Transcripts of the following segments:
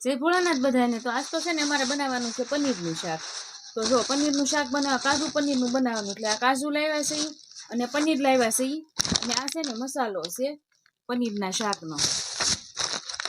જય ભોળાનાથ બધાને। તો આજ તો છે ને અમારે બનાવવાનું છે પનીરનું શાક। તો જો પનીરનું શાક બનાવવા કાજુ પનીરનું બનાવવાનું, એટલે આ કાજુ લાવ્યા છે અને પનીર લાવ્યા છે અને આ છે ને મસાલો છે પનીરના શાકનો,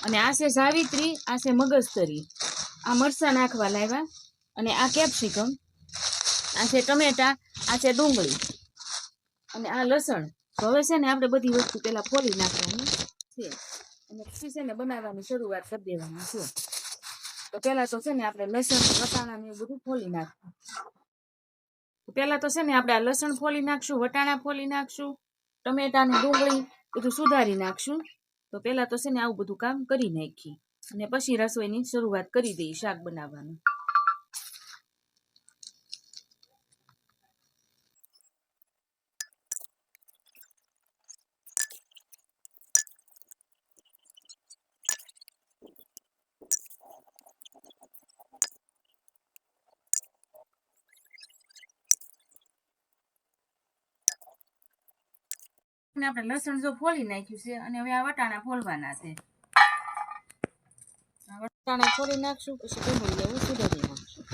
અને આ છે જાવિત્રી, આ છે મગજતરી, આ મરચાં નાખવા લાવ્યા, અને આ કેપ્સિકમ, આ છે ટમેટા, આ છે ડુંગળી અને આ લસણ। તો હવે છે ને આપણે બધી વસ્તુ પેલા ફોલી નાખવાની છે અને પછી છે ને બનાવવાની શરૂઆત કરી દેવાની છે। તો પેલા તો છે ને આપણે લસણ વટાણા ને બધું ફોલી નાખવું। પેલા તો છે ને આપણે આ લસણ ફોલી નાખશું, વટાણા ફોલી નાખશું, ટમેટા ને ડુંગળી બધું સુધારી નાખશું। તો પેલા તો છે ને આવું બધું કામ કરી નાખી અને પછી રસોઈની શરૂઆત કરી દઈએ શાક બનાવવાનું। આપણે લસણ જો ફોલી નાખ્યું છે અને હવે આ વટાણા ફોલવાના છે। વટાણા ફોલી નાખશું, પછી ડુંગળી એવું સુધારી નાખશું।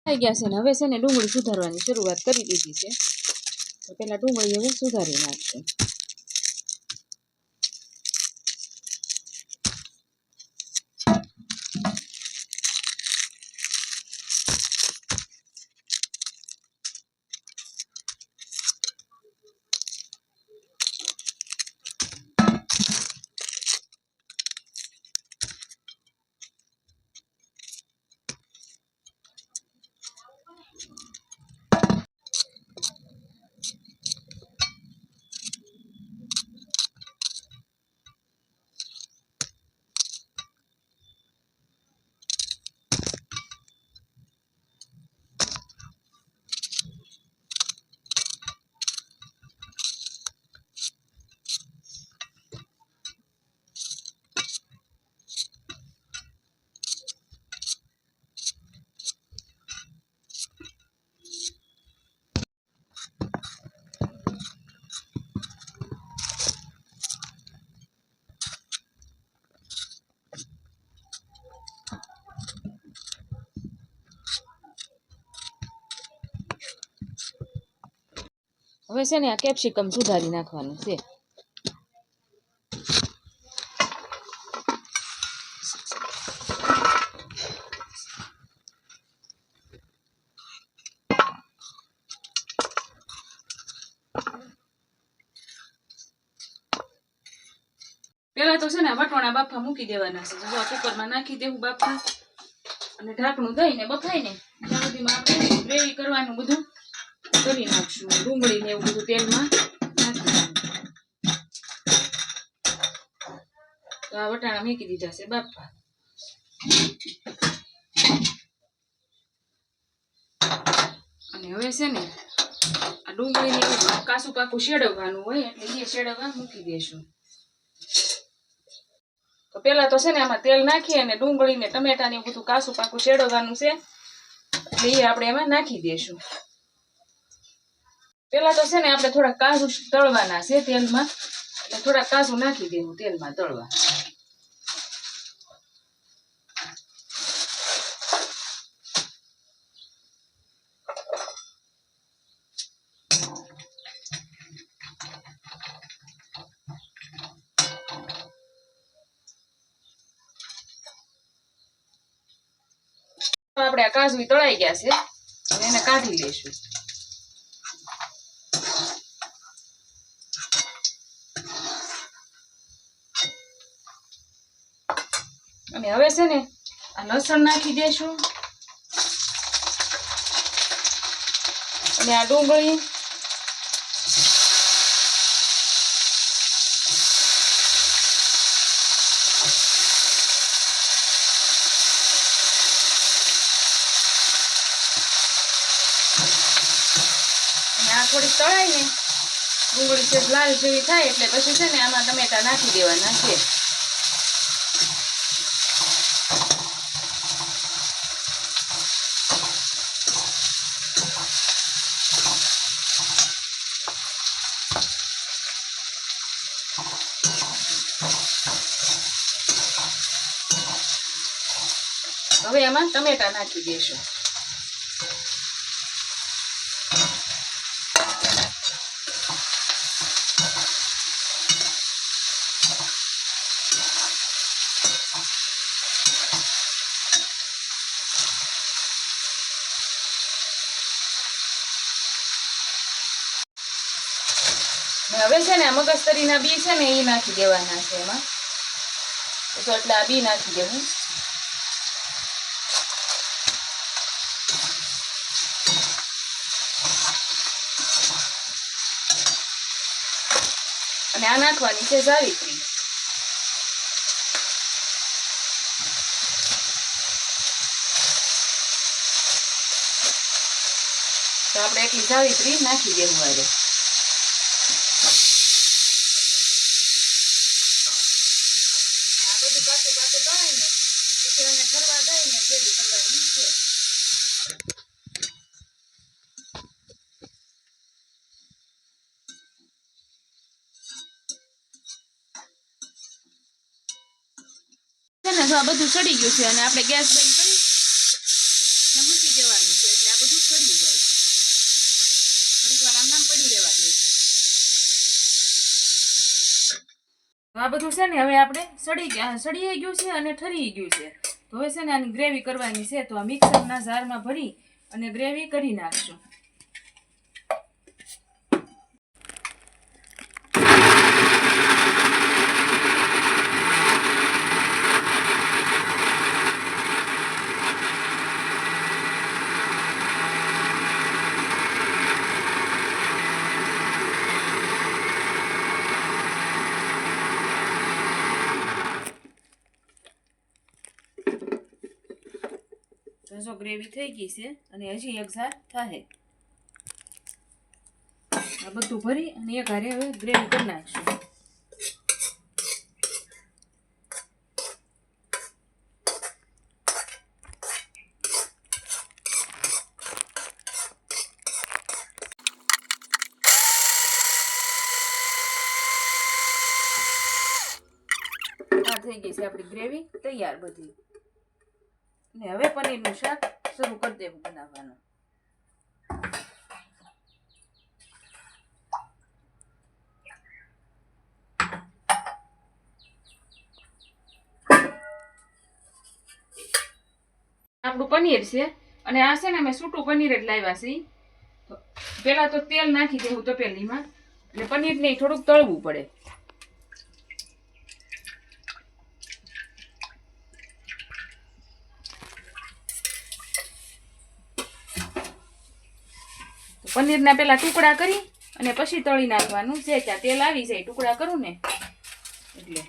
થઈ ગયા છે ને હવે છે ને ડુંગળી સુધારવાની શરૂઆત કરી દીધી છે। તો પેલા ડુંગળી હવે સુધારી નાખશું। હવે છે ને આ કેપ્સિકમ સુધારી નાખવાનું છે। પેલા તો છે ને વટવાણા બાફા મૂકી દેવાના છે। જો કુકરમાં નાખી દેવું બાફા અને ઢાંકણું દઈને બફાય ને ત્યાં સુધીમાં આપણે ગ્રેવી કરવાનું બધું કરી નાખશું। ડુંગળી ને એવું બધું તેલમાં નાખી। તો આ વટાણા મૂકી દીધા છે બાફા, અને હવે છે ને આ ડુંગળી ને કાસું પાકું શેડવવાનું હોય એટલે એ શેડવવા મૂકી દેશું। તો પેલા તો છે ને આમાં તેલ નાખી અને ડુંગળી ને ટમેટા ને બધું કાસું પાકું શેડવવાનું છે એટલે એ આપણે એમાં નાખી દેશું। પેલા તો છે ને આપણે થોડા કાજુ તળવાના છે તેલમાં, એટલે થોડા કાજુ નાખી દેવું તેલમાં તળવા। આપણે આ કાજુ તળાઈ ગયા છે અને એને કાઢી લઈશું। અને હવે છે ને આ લસણ નાખી દેશું અને આ ડુંગળી થોડીક તળાય ને ડુંગળી છે લાલ જેવી થાય એટલે પછી છે ને આમાં ટમેટા નાખી દેવાના છે. હવે એમાં ટમેટા નાખી દેશું. હવે છે ને મગજતરીના બી છે ને એ નાખી દેવાના છે એમાં. તો એટલે આ બી નાખી દેવું. અને આ નાખવાની છે જાવિત્રી. તો આપણે એટલી જાવિત્રી નાખી દેવું આવે. આ બધું સડી ગયું છે અને આપણે ગેસ બંધ કરી અને મૂકી દેવાનું છે એટલે આ બધું સડી જાય. થોડીક વાર આમ પડી રહેવા દઈશું. આ બધું છે ને હવે આપણે સડી ગયું છે અને ઠરી ગયું છે. તો હવે છે ને આની ગ્રેવી કરવાની છે. તો આ મિક્સરના જારમાં ભરી અને ગ્રેવી કરી નાખશું. જો ગ્રેવી થઈ ગઈ છે અને હજી એક જાર થાય. આ બધું ભરી અને એક હારે હવે ગ્રેવી કરી નાખશું. આ થઈ ગઈ છે આપણી ગ્રેવી તૈયાર બધી. ને હવે પનીરનું શાક શરૂ કરી દેવું બનાવવાનું. આપણું પનીર છે અને આ છે ને અમે સૂટું પનીર જ લાવ્યા છે. તો પેલા તો તેલ નાખી દેવું તપેલીમાં એટલે પનીરને થોડુંક તળવું પડે. પનીરના પેલા ટુકડા કરી અને પછી તળી નાખવાનું છે. ત્યાં તેલ આવી જાય ટુકડા કરું ને એટલે.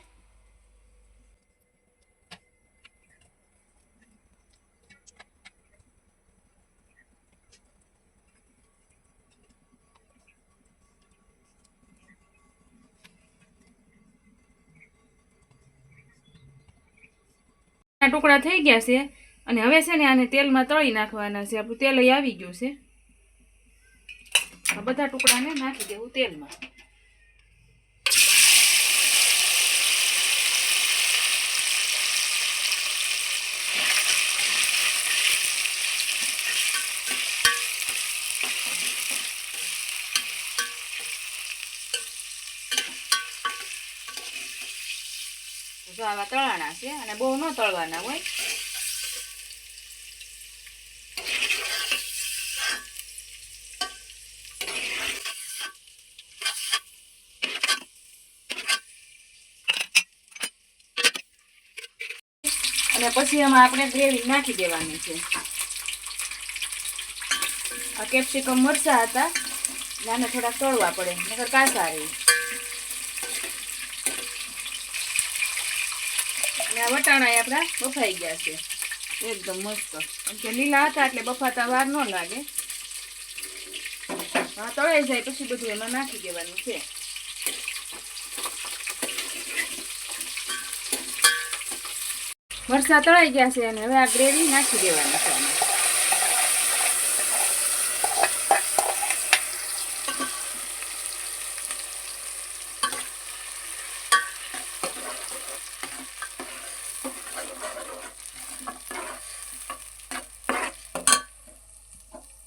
ટુકડા થઈ ગયા છે અને હવે છે ને આને તેલમાં તળી નાખવાના છે. આપણું તેલ આવી ગયું છે. આ બધા ટુકડાને નાખી દેવું તેલમાં. જો આવા તળાના છે અને બહુ ન તળવાના હોય. અને પછી એમાં આપણે ગ્રેવી નાખી દેવાની છે. આ કેપ્સિકમ મરચાં હતા આને થોડાક તળવા પડે નકર કાચા રહે. અને આ વટાણા આપણા બફાઈ ગયા છે એકદમ મસ્ત. કેમ કે લીલા હતા એટલે બફાતા વાર ન લાગે. હા તળાઈ જાય પછી બધું એમાં નાખી દેવાનું છે. મરચાં તળાઈ ગયા છે અને હવે આ ગ્રેવી નાખી દેવાની છે આમાં.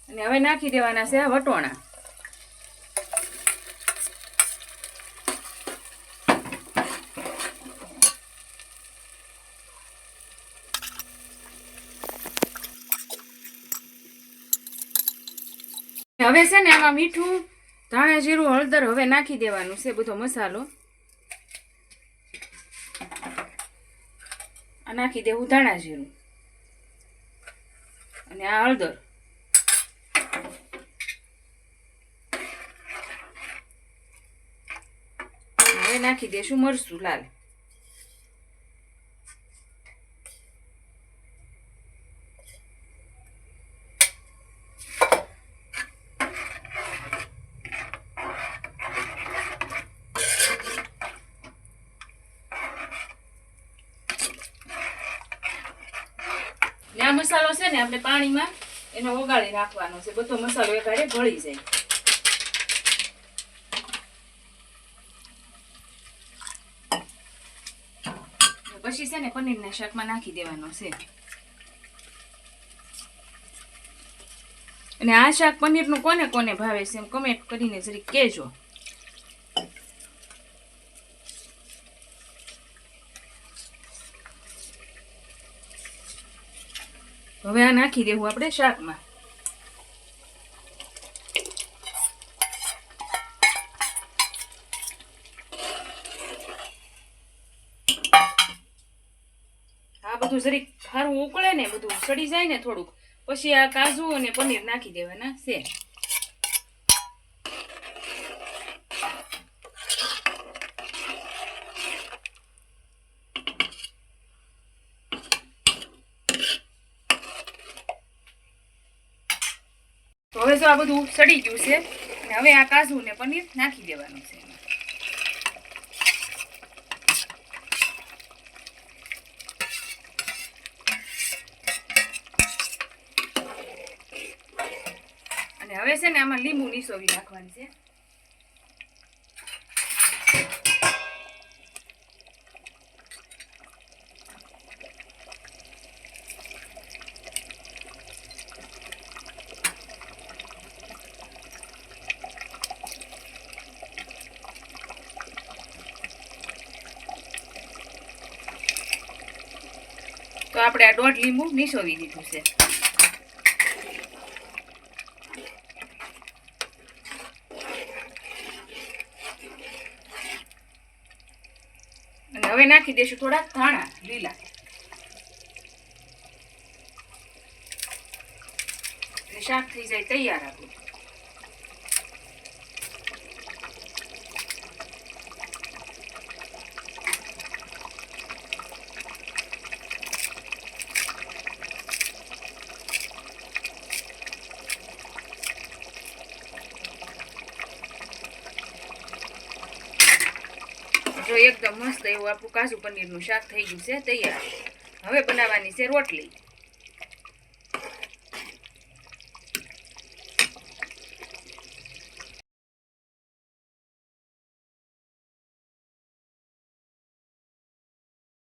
અને હવે નાખી દેવાના છે વટોણા. હવે છે ને આમાં મીઠું, ધાણા જીરું, હળદર હવે નાખી દેવાનું છે બધો મસાલો. આ નાખી દેવું ધાણા જીરું અને આ હળદર. હવે નાખી દેશું મરચું લાલ. આ મસાલો છે ને આપણે પાણીમાં એનો ઓગાળી નાખવાનો છે. બધો મસાલો એકારે ભળી જાય. પછી છે ને પનીરના શાકમાં નાખી દેવાનો છે. અને આ શાક પનીરનું કોને કોને ભાવે છે એમ કમેન્ટ કરીને જરી કહેજો. હવે આ નાખી દેવું આપણે શાકમાં. આ બધું જરીક સારું ઉકળે ને, બધું સડી જાય ને થોડુંક, પછી આ કાજુ અને પનીર નાખી દેવાના છે. તો હવે જો આ બધું સડી ગયું છે અને હવે આ કાજુ ને પનીર નાખી દેવાનું છે. અને હવે છે ને આમાં લીંબુ નીસોવી નાખવાની છે. તો આપણે આ 1/2 લીંબુ નીસોવી દીધું છે. અને હવે નાખી દઈશું થોડા ધાણા લીલા. એટલે શાક થઈ જાય તૈયાર આપણું. જો એકદમ મસ્ત એવું આપણું કાજુ પનીરનું શાક થઈ ગયું છે તૈયાર. હવે બનાવવાની છે રોટલી.